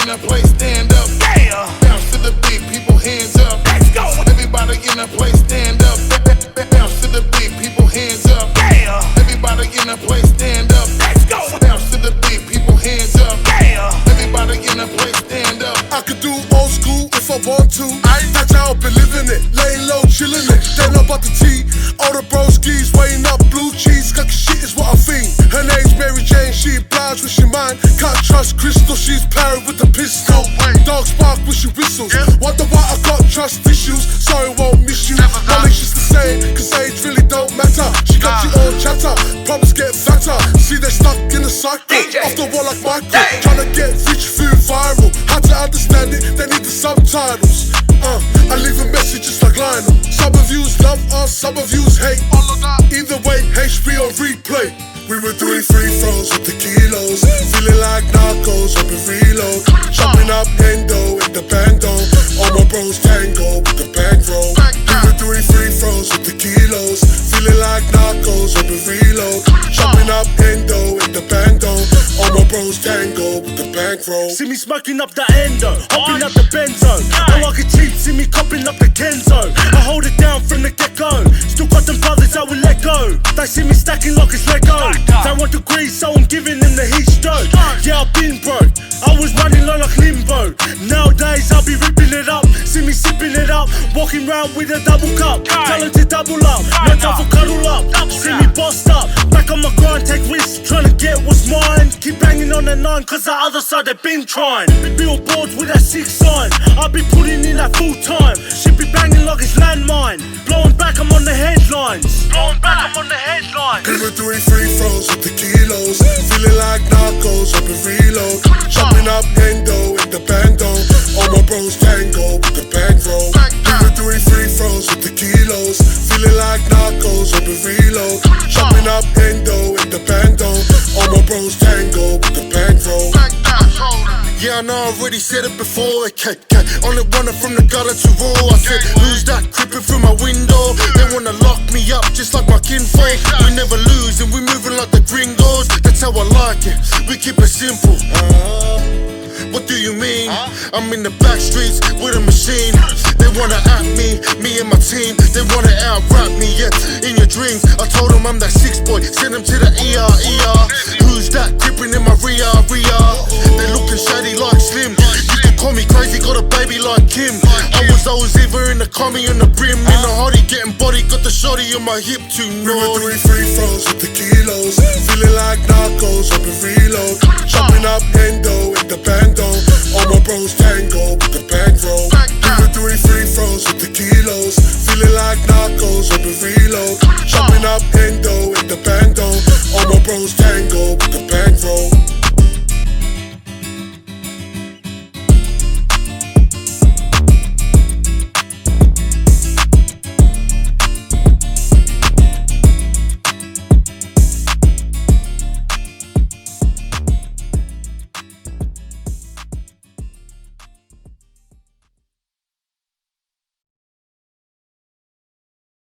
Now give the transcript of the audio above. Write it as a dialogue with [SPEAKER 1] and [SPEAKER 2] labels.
[SPEAKER 1] in the place, stand up.
[SPEAKER 2] Yeah.
[SPEAKER 1] Bounce to the beat, people hands up.
[SPEAKER 2] Let's go.
[SPEAKER 1] Everybody in the place, stand up. Bounce to the beat, people hands up.
[SPEAKER 2] Yeah.
[SPEAKER 1] Everybody in the place, stand up.
[SPEAKER 2] Let's go.
[SPEAKER 1] Bounce to the beat, people hands up.
[SPEAKER 2] Yeah.
[SPEAKER 1] Everybody in the place, stand up.
[SPEAKER 3] I could do old school if I want to. That's how I've been living it, laying low, chilling it. Then up at the tea, all the broskies weighing up blue cheese. Cocky shit is what I think. Her name's Mary Jane, she obliged when she mine. Can't trust Crystal, she's parried with the pistol. Dog spark when she whistles. Wonder why I got trust issues, so I won't miss you. Knowledge is the same, cause age really don't matter. She got you all chatter, problems get fatter. See they're stuck in a cycle, off the wall like Michael. Trying to get rich through viral. How to understand it, they need the subtitles. I leave a message just like Lionel. Some of yous love us, some of yous hate. Either way, HP on replay. We were doing free throws with the kilos, feeling like narcos up in reload. Chopping up endo in the bando. All my bros tango with the bankroll. We were doing free throws with the kilos, feeling like narcos up in reload. Chopping up endo in the bando. All my bros tango with the bankroll.
[SPEAKER 4] See me smoking up the endo, hopping up the benzo. Oh, I can cheat, see me copping up the Kenzo. I hold it down from the get-go. Still got them brothers I will let go. They see me stacking like it's Lego. They want the grease, so I'm giving them the heat stroke. Yeah, I've been broke, I was running low like limbo. Nowadays I'll be ripping it up. See me sipping it up, walking round with a double cup. Tell them to double up, no time for cuddle up. See me bossed up, back on my grind, take risks, trying to get what's mine. Keep banging on the 9, cause the other side they've been trying. Billboards with that 6 sign, I'll be putting in that full time. Shit be banging like it's landmine. Blowing back, I'm on the headlines. Blowing back, I'm on the headlines.
[SPEAKER 3] We were doing free throws with the kilos, feeling like narcos up in reload. Chopping up endo in the bando. All my bros tango with the bankroll. We were doing free throws with the kilos, feeling like narcos up in reload. Chopping up endo in the bando. All my bros tango with the bankroll.
[SPEAKER 5] Yeah, I know I already said it before. On it running from the gutter to raw. I said, who's that creeping through my window? They wanna lock me up just like my kinfolk. We never lose and we moving like the gringos. That's how I like it, we keep it simple. What do you mean? I'm in the back streets with a machine. They wanna at me and my team. They wanna out-rap me, yeah, in your dreams. I told them I'm that 6 boy, send them to the ER. Who's that creeping in my rear? They looking shady like Slim. You can call me crazy, got a baby like Kim. I was always either in the commie on the brim. In the hottie, getting body, got the shotty on my hip too
[SPEAKER 3] We were
[SPEAKER 5] naughty.
[SPEAKER 3] doing free throws with the kilos, feeling like narcos up in reload. Chopping up endo in the bando. All my bros